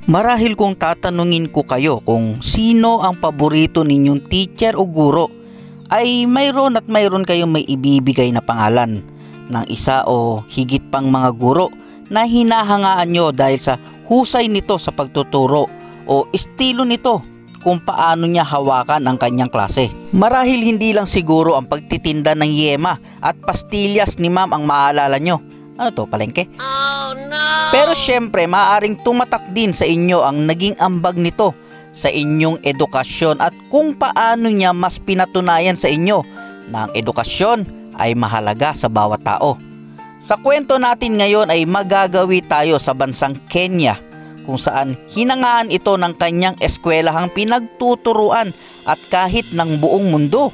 Marahil kung tatanungin ko kayo kung sino ang paborito ninyong teacher o guro, ay mayroon at mayroon kayong may ibibigay na pangalan ng isa o higit pang mga guro na hinahangaan nyo dahil sa husay nito sa pagtuturo o estilo nito kung paano niya hawakan ang kanyang klase. Marahil hindi lang siguro ang pagtitinda ng yema at pastillas ni ma'am ang maaalala nyo. Ano to, palengke? Oh no! Pero syempre, maaaring tumatak din sa inyo ang naging ambag nito sa inyong edukasyon at kung paano niya mas pinatunayan sa inyo na ang edukasyon ay mahalaga sa bawat tao. Sa kwento natin ngayon ay magagawi tayo sa bansang Kenya kung saan hinangaan ito ng kanyang eskwelahang pinagtuturuan at kahit ng buong mundo.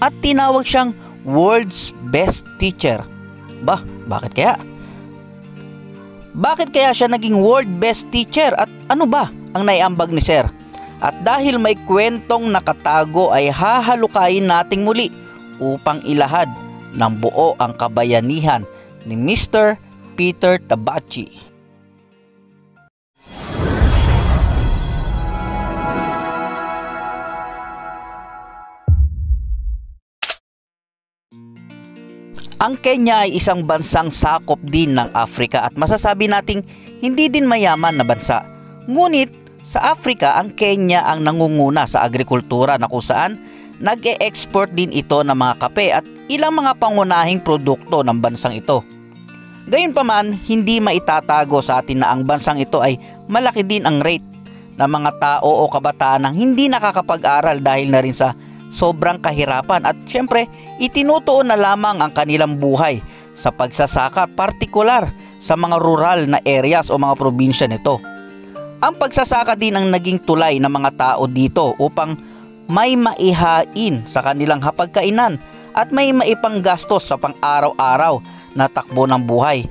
At tinawag siyang World's Best Teacher. Bakit kaya? Bakit kaya siya naging World Best Teacher at ano ba ang naiambag ni Sir? At dahil may kwentong nakatago ay hahalukayin nating muli upang ilahad ng buo ang kabayanihan ni Mr. Peter Tabachi. Ang Kenya ay isang bansang sakop din ng Afrika at masasabi nating hindi din mayaman na bansa. Ngunit sa Afrika, ang Kenya ang nangunguna sa agrikultura na kung saan nag-e-export din ito ng mga kape at ilang mga pangunahing produkto ng bansang ito. Gayunpaman, hindi maitatago sa atin na ang bansang ito ay malaki din ang rate ng mga tao o kabataan nang hindi nakakapag-aral dahil na rin sa sobrang kahirapan at syempre itinutuon na lamang ang kanilang buhay sa pagsasaka, partikular sa mga rural na areas o mga probinsya nito. Ang pagsasaka din ang naging tulay ng mga tao dito upang may maihain sa kanilang hapagkainan at may maipanggastos sa pang-araw-araw na takbo ng buhay.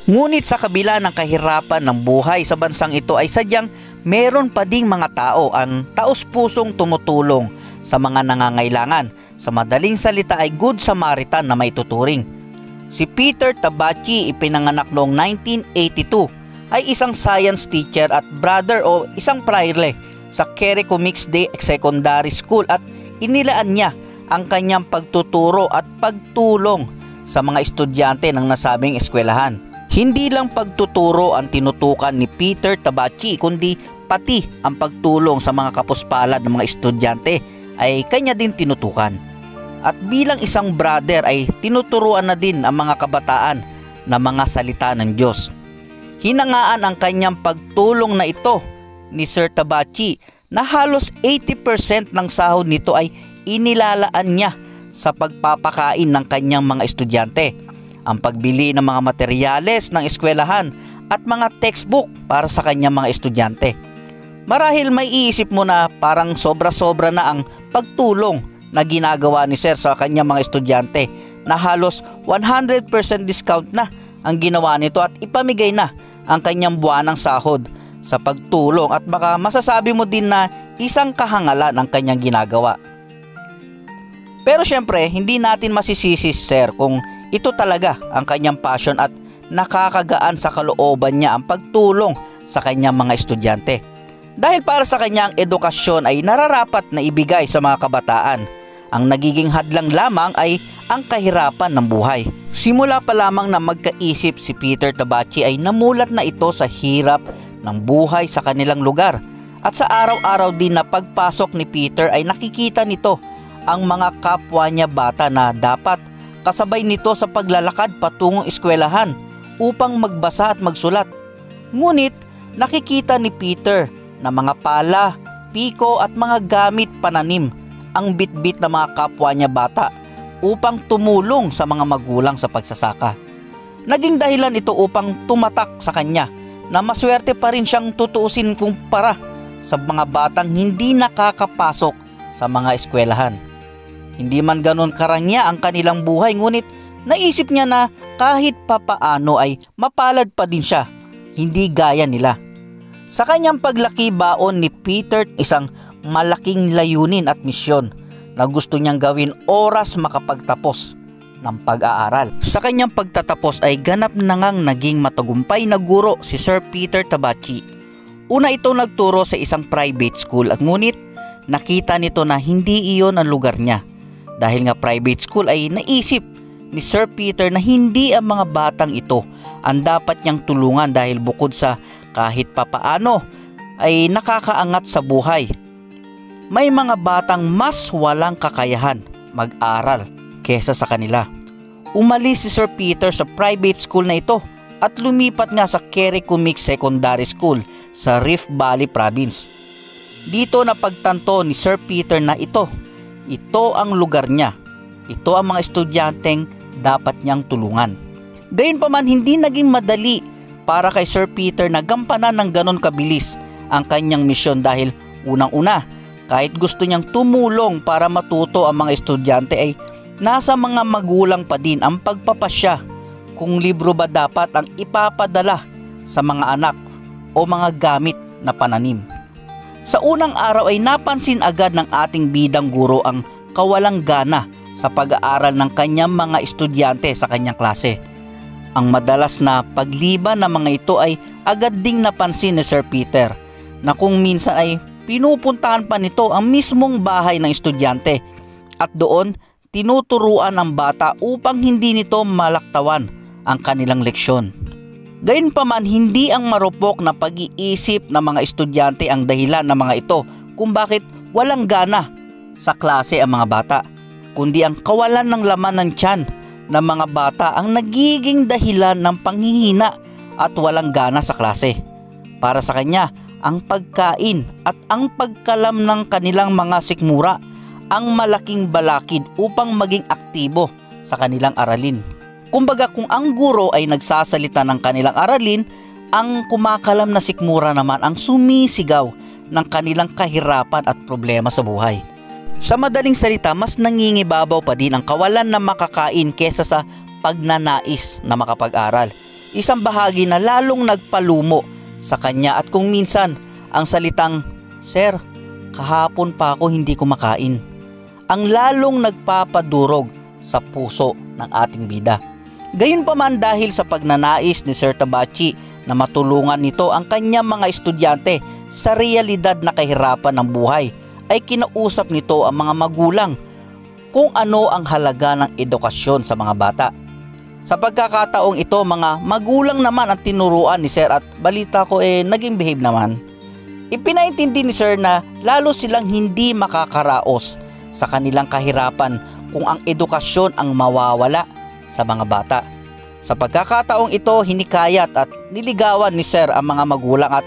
Ngunit sa kabila ng kahirapan ng buhay sa bansang ito ay sadyang meron pa ding mga tao ang taos-pusong tumutulong sa mga nangangailangan. Sa madaling salita ay Good Samaritan na may tuturing. Si Peter Tabachi, ipinanganak noong 1982, ay isang science teacher at brother o isang praile sa Querico Mixed Day Secondary School at inilaan niya ang kanyang pagtuturo at pagtulong sa mga estudyante ng nasabing eskwelahan. Hindi lang pagtuturo ang tinutukan ni Peter Tabachi kundi pati ang pagtulong sa mga kapuspalad ng mga estudyante ay kanya din tinutukan. At bilang isang brother ay tinuturuan na din ang mga kabataan na mga salita ng Diyos. Hinangaan ang kanyang pagtulong na ito ni Sir Tabachi na halos 80% ng sahod nito ay inilalaan niya sa pagpapakain ng kanyang mga estudyante, ang pagbili ng mga materyales ng eskwelahan at mga textbook para sa kanyang mga estudyante. Marahil may iisip mo na parang sobra-sobra na ang pagtulong na ginagawa ni Sir sa kanyang mga estudyante na halos 100% discount na ang ginawa nito at ipamigay na ang kanyang buwanang sahod sa pagtulong at baka masasabi mo din na isang kahangalan ang kanyang ginagawa. Pero syempre, hindi natin masisisi si Sir kung ito talaga ang kanyang passion at nakakagaan sa kalooban niya ang pagtulong sa kanyang mga estudyante. Dahil para sa kanyang edukasyon ay nararapat na ibigay sa mga kabataan. Ang nagiging hadlang lamang ay ang kahirapan ng buhay. Simula pa lamang na magkaisip si Peter Tabachi ay namulat na ito sa hirap ng buhay sa kanilang lugar. At sa araw-araw din na pagpasok ni Peter ay nakikita nito ang mga kapwa niya bata na dapat kasabay nito sa paglalakad patungong eskwelahan upang magbasa at magsulat. Ngunit nakikita ni Peter na mga pala, piko at mga gamit pananim ang bitbit ng mga kapwa niya bata upang tumulong sa mga magulang sa pagsasaka. Naging dahilan ito upang tumatak sa kanya na maswerte pa rin siyang tutuusin kumpara sa mga batang hindi nakakapasok sa mga eskwelahan. Hindi man ganon karangya ang kanilang buhay, ngunit naisip niya na kahit papaano ay mapalad pa din siya, hindi gaya nila. Sa kanyang paglaki, baon ni Peter isang malaking layunin at misyon na gusto niyang gawin oras makapagtapos ng pag-aaral. Sa kanyang pagtatapos ay ganap na ngang naging matagumpay na guro si Sir Peter Tabachi. Una ito nagturo sa isang private school at ngunit nakita nito na hindi iyon ang lugar niya. Dahil nga private school ay naisip ni Sir Peter na hindi ang mga batang ito ang dapat niyang tulungan dahil bukod sa kahit papaano ay nakakaangat sa buhay, may mga batang mas walang kakayahan mag-aral kesa sa kanila. Umalis si Sir Peter sa private school na ito at lumipat nga sa Quericumic Secondary School sa Rift Valley Province. Dito napagtanto ni Sir Peter na ito ang lugar niya. Ito ang mga estudyanteng dapat niyang tulungan. Gayunpaman, hindi naging madali para kay Sir Peter na gampanan ng ganon kabilis ang kanyang misyon dahil unang-una, kahit gusto niyang tumulong para matuto ang mga estudyante ay nasa mga magulang pa din ang pagpapasya kung libro ba dapat ang ipapadala sa mga anak o mga gamit na pananim. Sa unang araw ay napansin agad ng ating bidang guro ang kawalang gana sa pag-aaral ng kanyang mga estudyante sa kanyang klase. Ang madalas na pagliban ng mga ito ay agad ding napansin ni Sir Peter na kung minsan ay pinupuntahan pa nito ang mismong bahay ng estudyante at doon tinuturuan ang bata upang hindi nito malaktawan ang kanilang leksyon. Gayunpaman, hindi ang marupok na pag-iisip ng mga estudyante ang dahilan ng mga ito kung bakit walang gana sa klase ang mga bata, kundi ang kawalan ng laman ng tiyan ng mga bata ang nagiging dahilan ng panghihina at walang gana sa klase. Para sa kanya, ang pagkain at ang pagkalam ng kanilang mga sikmura ang malaking balakid upang maging aktibo sa kanilang aralin. Kumbaga, kung ang guro ay nagsasalita ng kanilang aralin, ang kumakalam na sikmura naman ang sumisigaw ng kanilang kahirapan at problema sa buhay. Sa madaling salita, mas nangingibabaw pa din ang kawalan na makakain kesa sa pagnanais na makapag-aral. Isang bahagi na lalong nagpalumo sa kanya at kung minsan ang salitang, "Sir, kahapon pa ako hindi kumakain," ang lalong nagpapadurog sa puso ng ating bida. Gayunpaman, dahil sa pagnanais ni Sir Tabachi na matulungan nito ang kanyang mga estudyante sa realidad na kahirapan ng buhay, ay kinausap nito ang mga magulang kung ano ang halaga ng edukasyon sa mga bata. Sa pagkakataong ito, mga magulang naman ang tinuruan ni Sir at balita ko naging behave naman. Ipinaintindi ni Sir na lalo silang hindi makakaraos sa kanilang kahirapan kung ang edukasyon ang mawawala sa mga bata. Sa pagkakataong ito, hinikayat at niligawan ni Sir ang mga magulang at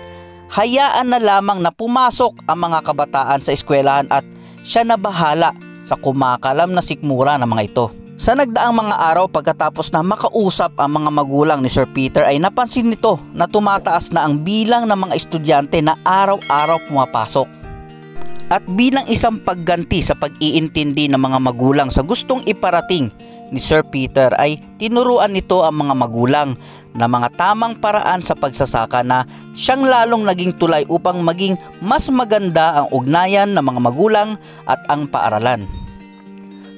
hayaan na lamang na pumasok ang mga kabataan sa eskwelahan at siya na bahala sa kumakalam na sikmura ng mga ito. Sa nagdaang mga araw, pagkatapos na makausap ang mga magulang ni Sir Peter, ay napansin nito na tumataas na ang bilang ng mga estudyante na araw-araw pumapasok. At bilang isang pagganti sa pag-iintindi ng mga magulang sa gustong iparating ni Sir Peter, ay tinuruan nito ang mga magulang na mga tamang paraan sa pagsasaka na siyang lalong naging tulay upang maging mas maganda ang ugnayan ng mga magulang at ang paaralan.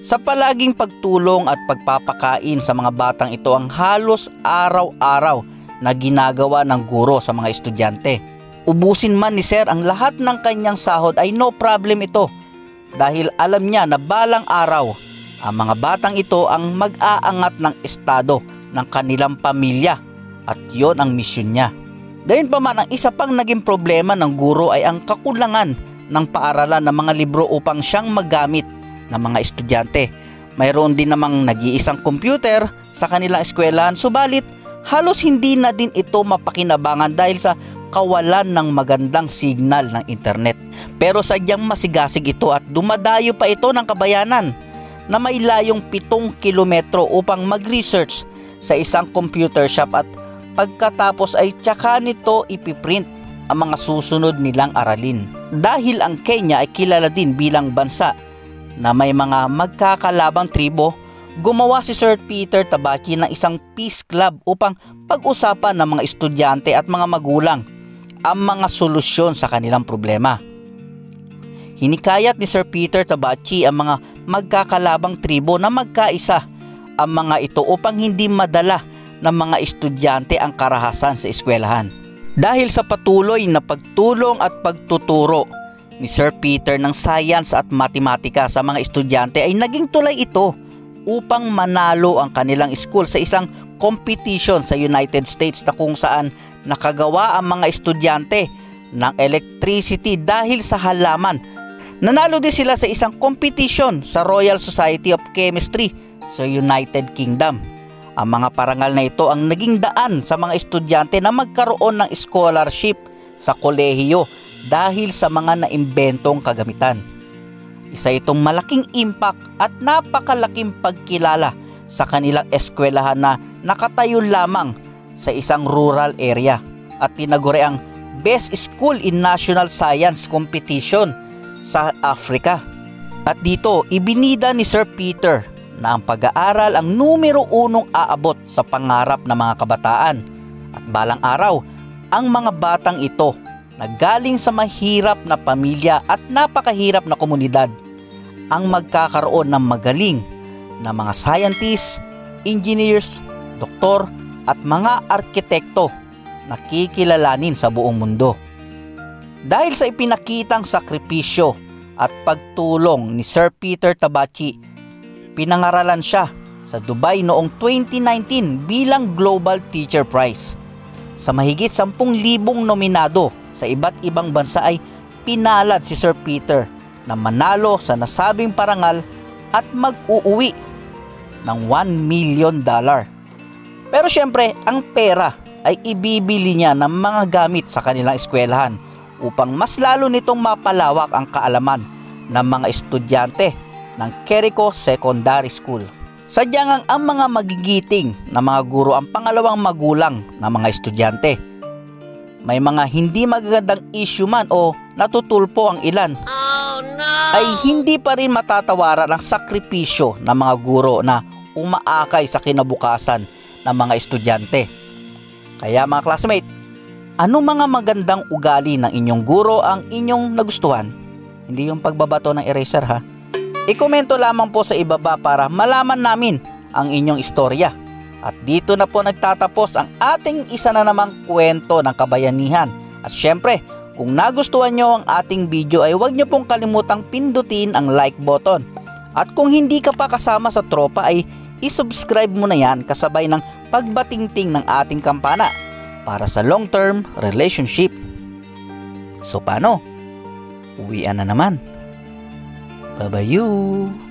Sa palaging pagtulong at pagpapakain sa mga batang ito ang halos araw-araw na ginagawa ng guro sa mga estudyante. Ubusin man ni Sir ang lahat ng kanyang sahod ay no problem ito dahil alam niya na balang araw ang mga batang ito ang mag-aangat ng estado ng kanilang pamilya at yon ang misyon niya. Gayunpaman, ang isa pang naging problema ng guro ay ang kakulangan ng paaralan ng mga libro upang siyang magamit ng mga estudyante. Mayroon din namang nag-iisang computer sa kanilang eskwelahan, subalit halos hindi na din ito mapakinabangan dahil sa kawalan ng magandang signal ng internet. Pero sadyang masigasig ito at dumadayo pa ito ng kabayanan na may layong 7 kilometro upang mag-research sa isang computer shop at pagkatapos ay tsaka nito ipiprint ang mga susunod nilang aralin. Dahil ang Kenya ay kilala din bilang bansa na may mga magkakalabang tribo, gumawa si Sir Peter Tabachi ng isang peace club upang pag-usapan ng mga estudyante at mga magulang ang mga solusyon sa kanilang problema. Hinikayat ni Sir Peter Tabachi ang mga magkakalabang tribo na magkaisa ang mga ito upang hindi madala ng mga estudyante ang karahasan sa eskwelahan. Dahil sa patuloy na pagtulong at pagtuturo ni Sir Peter ng science at matematika sa mga estudyante ay naging tulay ito upang manalo ang kanilang school sa isang competition sa United States na kung saan nakagawa ang mga estudyante ng electricity dahil sa halaman. Nanalo din sila sa isang competition sa Royal Society of Chemistry sa United Kingdom. Ang mga parangal na ito ang naging daan sa mga estudyante na magkaroon ng scholarship sa kolehiyo dahil sa mga naimbentong kagamitan. Isa itong malaking impact at napakalaking pagkilala sa kanilang eskwelahan na nakatayo lamang sa isang rural area at tinaguri ang Best School in National Science Competition sa Africa. At dito, ibinida ni Sir Peter na ang pag-aaral ang numero 1 aabot sa pangarap ng mga kabataan. At balang araw, ang mga batang ito na galing sa mahirap na pamilya at napakahirap na komunidad ang magkakaroon ng magaling na mga scientists, engineers, doktor at mga arkitekto na kikilalanin sa buong mundo. Dahil sa ipinakitang sakripisyo at pagtulong ni Sir Peter Tabachi, pinangaralan siya sa Dubai noong 2019 bilang Global Teacher Prize. Sa mahigit 10,000 nominado sa iba't ibang bansa ay pinalad si Sir Peter na manalo sa nasabing parangal at mag-uuwi ng $1 million. Pero syempre, ang pera ay ibibili niya ng mga gamit sa kanilang eskwelahan upang mas lalo nitong mapalawak ang kaalaman ng mga estudyante ng Querico Secondary School. Sadyang ang mga magigiting na mga guro ang pangalawang magulang ng mga estudyante. May mga hindi magagandang issue man o natutulpo ang ilan, ay hindi pa rin matatawaran ang sakripisyo ng mga guro na umaakay sa kinabukasan ng mga estudyante. Kaya mga classmate, ano mga magandang ugali ng inyong guro ang inyong nagustuhan? Hindi yung pagbabato ng eraser ha. I-komento lamang po sa ibaba para malaman namin ang inyong istorya. At dito na po nagtatapos ang ating isa na namang kwento ng kabayanihan. At syempre, kung nagustuhan nyo ang ating video ay huwag nyo pong kalimutang pindutin ang like button. At kung hindi ka pa kasama sa tropa ay isubscribe mo na yan kasabay ng pagbatingting ng ating kampana para sa long-term relationship. So paano? Uwian na naman. Bye-bye you!